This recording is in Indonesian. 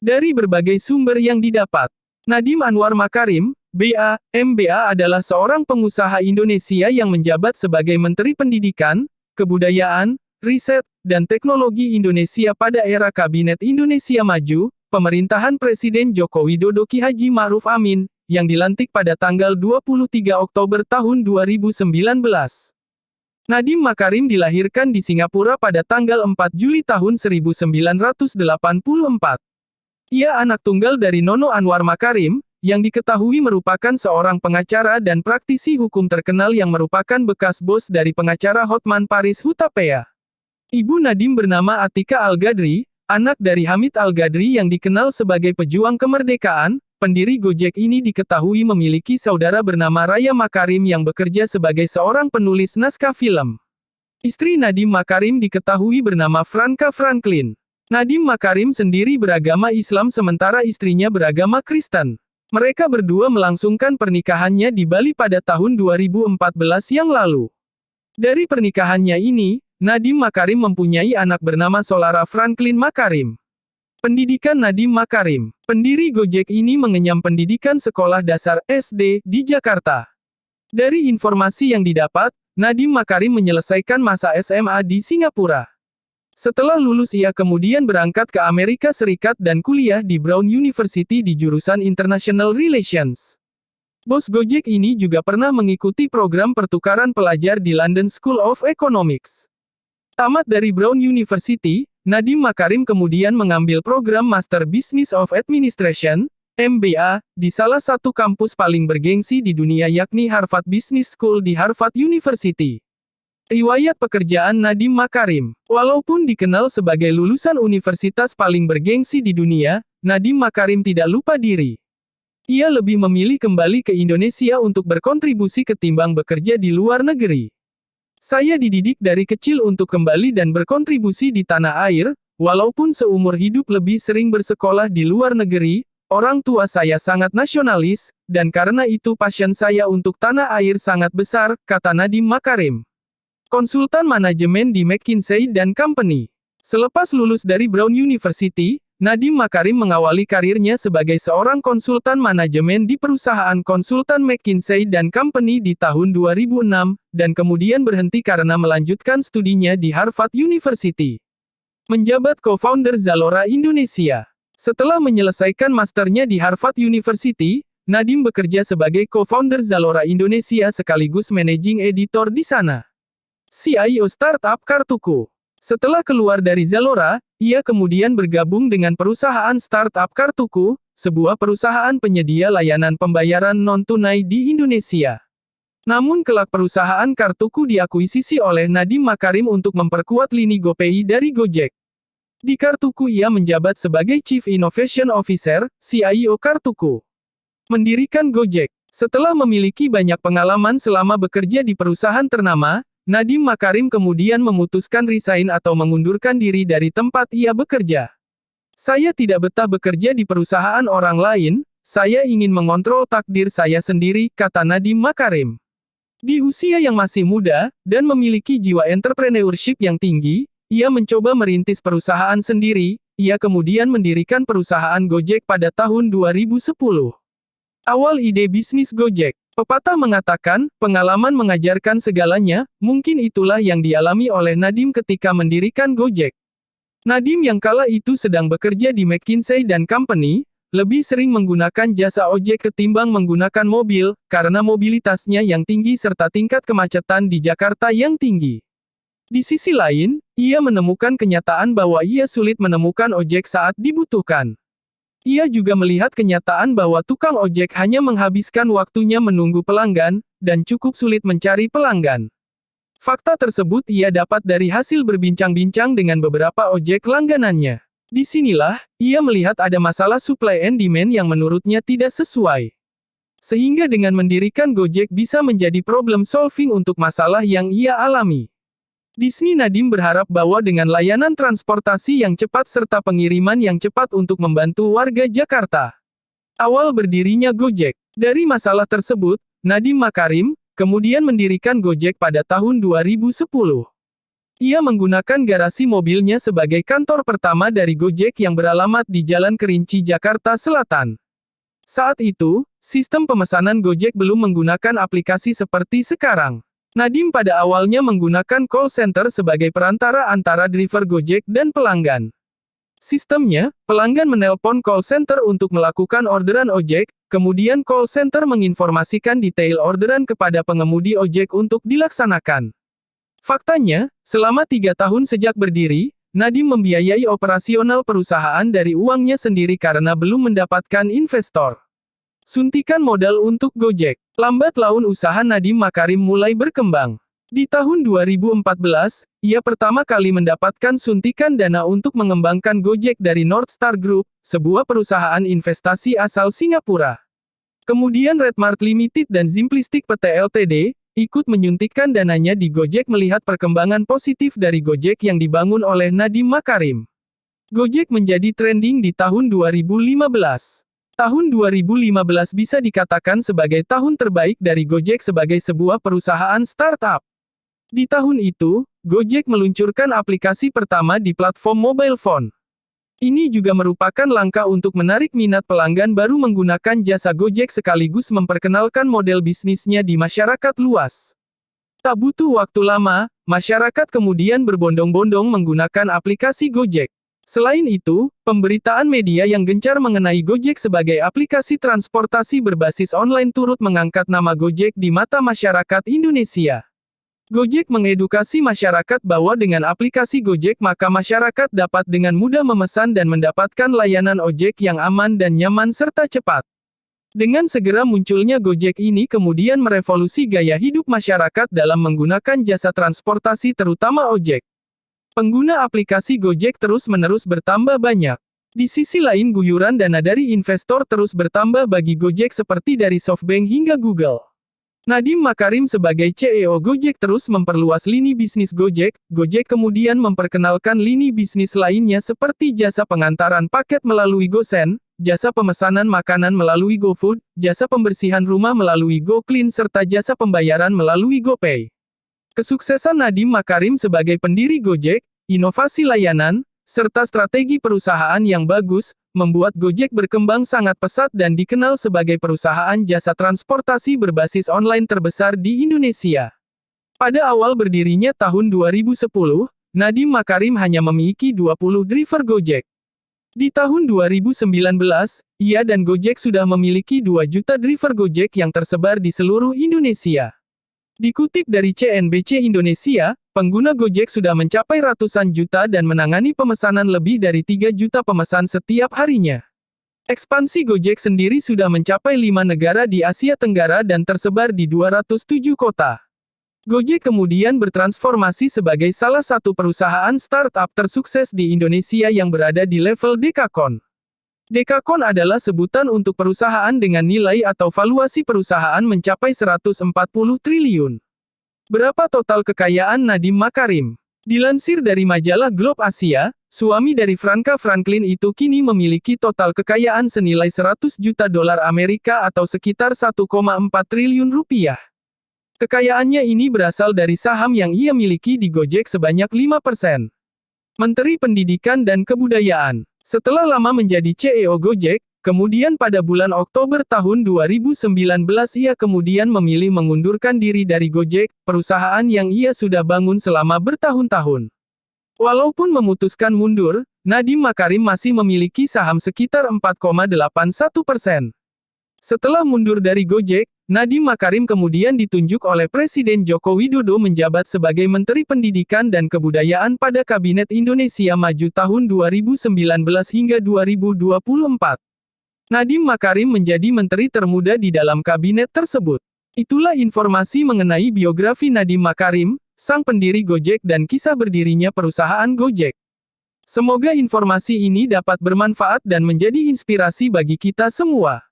Dari berbagai sumber yang didapat, Nadiem Anwar Makarim, BA, MBA adalah seorang pengusaha Indonesia yang menjabat sebagai Menteri Pendidikan, Kebudayaan, Riset, dan Teknologi Indonesia pada era Kabinet Indonesia Maju, pemerintahan Presiden Joko Widodo Ki Haji Ma'ruf Amin, yang dilantik pada tanggal 23 Oktober tahun 2019. Nadiem Makarim dilahirkan di Singapura pada tanggal 4 Juli tahun 1984. Ia anak tunggal dari Nono Anwar Makarim, yang diketahui merupakan seorang pengacara dan praktisi hukum terkenal yang merupakan bekas bos dari pengacara Hotman Paris Hutapea. Ibu Nadiem bernama Atika Al-Gadri, anak dari Hamid Al-Gadri yang dikenal sebagai pejuang kemerdekaan. Pendiri Gojek ini diketahui memiliki saudara bernama Raya Makarim yang bekerja sebagai seorang penulis naskah film. Istri Nadiem Makarim diketahui bernama Franka Franklin. Nadiem Makarim sendiri beragama Islam sementara istrinya beragama Kristen. Mereka berdua melangsungkan pernikahannya di Bali pada tahun 2014 yang lalu. Dari pernikahannya ini, Nadiem Makarim mempunyai anak bernama Solara Franklin Makarim. Pendidikan Nadiem Makarim, pendiri Gojek ini mengenyam pendidikan sekolah dasar SD di Jakarta. Dari informasi yang didapat, Nadiem Makarim menyelesaikan masa SMA di Singapura. Setelah lulus ia kemudian berangkat ke Amerika Serikat dan kuliah di Brown University di jurusan International Relations. Bos Gojek ini juga pernah mengikuti program pertukaran pelajar di London School of Economics. Tamat dari Brown University, Nadiem Makarim kemudian mengambil program Master Business of Administration, MBA, di salah satu kampus paling bergengsi di dunia yakni Harvard Business School di Harvard University. Riwayat pekerjaan Nadiem Makarim. Walaupun dikenal sebagai lulusan universitas paling bergengsi di dunia, Nadiem Makarim tidak lupa diri. Ia lebih memilih kembali ke Indonesia untuk berkontribusi ketimbang bekerja di luar negeri. Saya dididik dari kecil untuk kembali dan berkontribusi di tanah air, walaupun seumur hidup lebih sering bersekolah di luar negeri, orang tua saya sangat nasionalis, dan karena itu passion saya untuk tanah air sangat besar, kata Nadiem Makarim. Konsultan manajemen di McKinsey & Company. Selepas lulus dari Brown University, Nadiem Makarim mengawali karirnya sebagai seorang konsultan manajemen di perusahaan konsultan McKinsey & Company di tahun 2006, dan kemudian berhenti karena melanjutkan studinya di Harvard University. Menjabat co-founder Zalora Indonesia. Setelah menyelesaikan masternya di Harvard University, Nadiem bekerja sebagai co-founder Zalora Indonesia sekaligus managing editor di sana. CIO startup Kartuku. Setelah keluar dari Zalora, ia kemudian bergabung dengan perusahaan startup Kartuku, sebuah perusahaan penyedia layanan pembayaran non-tunai di Indonesia. Namun kelak perusahaan Kartuku diakuisisi oleh Nadiem Makarim untuk memperkuat lini GoPay dari Gojek. Di Kartuku ia menjabat sebagai Chief Innovation Officer, CIO Kartuku. Mendirikan Gojek. Setelah memiliki banyak pengalaman selama bekerja di perusahaan ternama, Nadiem Makarim kemudian memutuskan resign atau mengundurkan diri dari tempat ia bekerja. Saya tidak betah bekerja di perusahaan orang lain, saya ingin mengontrol takdir saya sendiri, kata Nadiem Makarim. Di usia yang masih muda, dan memiliki jiwa entrepreneurship yang tinggi, ia mencoba merintis perusahaan sendiri, ia kemudian mendirikan perusahaan Gojek pada tahun 2010. Awal ide bisnis Gojek. Pepatah mengatakan, pengalaman mengajarkan segalanya, mungkin itulah yang dialami oleh Nadiem ketika mendirikan Gojek. Nadiem yang kala itu sedang bekerja di McKinsey & Company, lebih sering menggunakan jasa ojek ketimbang menggunakan mobil, karena mobilitasnya yang tinggi serta tingkat kemacetan di Jakarta yang tinggi. Di sisi lain, ia menemukan kenyataan bahwa ia sulit menemukan ojek saat dibutuhkan. Ia juga melihat kenyataan bahwa tukang ojek hanya menghabiskan waktunya menunggu pelanggan, dan cukup sulit mencari pelanggan. Fakta tersebut ia dapat dari hasil berbincang-bincang dengan beberapa ojek langganannya. Disinilah, ia melihat ada masalah supply and demand yang menurutnya tidak sesuai. Sehingga dengan mendirikan Gojek bisa menjadi problem solving untuk masalah yang ia alami. Disney Nadiem berharap bahwa dengan layanan transportasi yang cepat serta pengiriman yang cepat untuk membantu warga Jakarta. Awal berdirinya Gojek. Dari masalah tersebut, Nadiem Makarim kemudian mendirikan Gojek pada tahun 2010. Ia menggunakan garasi mobilnya sebagai kantor pertama dari Gojek yang beralamat di Jalan Kerinci, Jakarta Selatan. Saat itu, sistem pemesanan Gojek belum menggunakan aplikasi seperti sekarang. Nadim pada awalnya menggunakan call center sebagai perantara antara driver Gojek dan pelanggan. Sistemnya, pelanggan menelpon call center untuk melakukan orderan ojek, kemudian call center menginformasikan detail orderan kepada pengemudi ojek untuk dilaksanakan. Faktanya, selama 3 tahun sejak berdiri, Nadim membiayai operasional perusahaan dari uangnya sendiri karena belum mendapatkan investor. Suntikan modal untuk Gojek. Lambat laun usaha Nadim Makarim mulai berkembang. Di tahun 2014, ia pertama kali mendapatkan suntikan dana untuk mengembangkan Gojek dari North Star Group, sebuah perusahaan investasi asal Singapura. Kemudian Redmart Limited dan Simplistic PT Ltd, ikut menyuntikkan dananya di Gojek melihat perkembangan positif dari Gojek yang dibangun oleh Nadim Makarim. Gojek menjadi trending di tahun 2015. Tahun 2015 bisa dikatakan sebagai tahun terbaik dari Gojek sebagai sebuah perusahaan startup. Di tahun itu, Gojek meluncurkan aplikasi pertama di platform mobile phone. Ini juga merupakan langkah untuk menarik minat pelanggan baru menggunakan jasa Gojek sekaligus memperkenalkan model bisnisnya di masyarakat luas. Tak butuh waktu lama, masyarakat kemudian berbondong-bondong menggunakan aplikasi Gojek. Selain itu, pemberitaan media yang gencar mengenai Gojek sebagai aplikasi transportasi berbasis online turut mengangkat nama Gojek di mata masyarakat Indonesia. Gojek mengedukasi masyarakat bahwa dengan aplikasi Gojek maka masyarakat dapat dengan mudah memesan dan mendapatkan layanan ojek yang aman dan nyaman serta cepat. Dengan segera munculnya Gojek ini kemudian merevolusi gaya hidup masyarakat dalam menggunakan jasa transportasi terutama ojek. Pengguna aplikasi Gojek terus-menerus bertambah banyak. Di sisi lain guyuran dana dari investor terus bertambah bagi Gojek seperti dari SoftBank hingga Google. Nadim Makarim sebagai CEO Gojek terus memperluas lini bisnis Gojek. Gojek kemudian memperkenalkan lini bisnis lainnya seperti jasa pengantaran paket melalui GoSend, jasa pemesanan makanan melalui GoFood, jasa pembersihan rumah melalui GoClean serta jasa pembayaran melalui GoPay. Kesuksesan Nadim Makarim sebagai pendiri Gojek, inovasi layanan, serta strategi perusahaan yang bagus, membuat Gojek berkembang sangat pesat dan dikenal sebagai perusahaan jasa transportasi berbasis online terbesar di Indonesia. Pada awal berdirinya tahun 2010, Nadim Makarim hanya memiliki 20 driver Gojek. Di tahun 2019, ia dan Gojek sudah memiliki 2 juta driver Gojek yang tersebar di seluruh Indonesia. Dikutip dari CNBC Indonesia, pengguna Gojek sudah mencapai ratusan juta dan menangani pemesanan lebih dari 3 juta pemesan setiap harinya. Ekspansi Gojek sendiri sudah mencapai 5 negara di Asia Tenggara dan tersebar di 207 kota. Gojek kemudian bertransformasi sebagai salah satu perusahaan startup tersukses di Indonesia yang berada di level Dekakon. Dekakon adalah sebutan untuk perusahaan dengan nilai atau valuasi perusahaan mencapai 140 triliun. Berapa total kekayaan Nadim Makarim? Dilansir dari majalah Globe Asia, suami dari Franka Franklin itu kini memiliki total kekayaan senilai 100 juta dolar Amerika atau sekitar 1,4 triliun rupiah. Kekayaannya ini berasal dari saham yang ia miliki di Gojek sebanyak 5%. Menteri Pendidikan dan Kebudayaan. Setelah lama menjadi CEO Gojek, kemudian pada bulan Oktober tahun 2019 ia kemudian memilih mengundurkan diri dari Gojek, perusahaan yang ia sudah bangun selama bertahun-tahun. Walaupun memutuskan mundur, Nadim Makarim masih memiliki saham sekitar 4,81%. Setelah mundur dari Gojek, Nadim Makarim kemudian ditunjuk oleh Presiden Joko Widodo menjabat sebagai Menteri Pendidikan dan Kebudayaan pada Kabinet Indonesia Maju tahun 2019 hingga 2024. Nadim Makarim menjadi menteri termuda di dalam kabinet tersebut. Itulah informasi mengenai biografi Nadim Makarim, sang pendiri Gojek dan kisah berdirinya perusahaan Gojek. Semoga informasi ini dapat bermanfaat dan menjadi inspirasi bagi kita semua.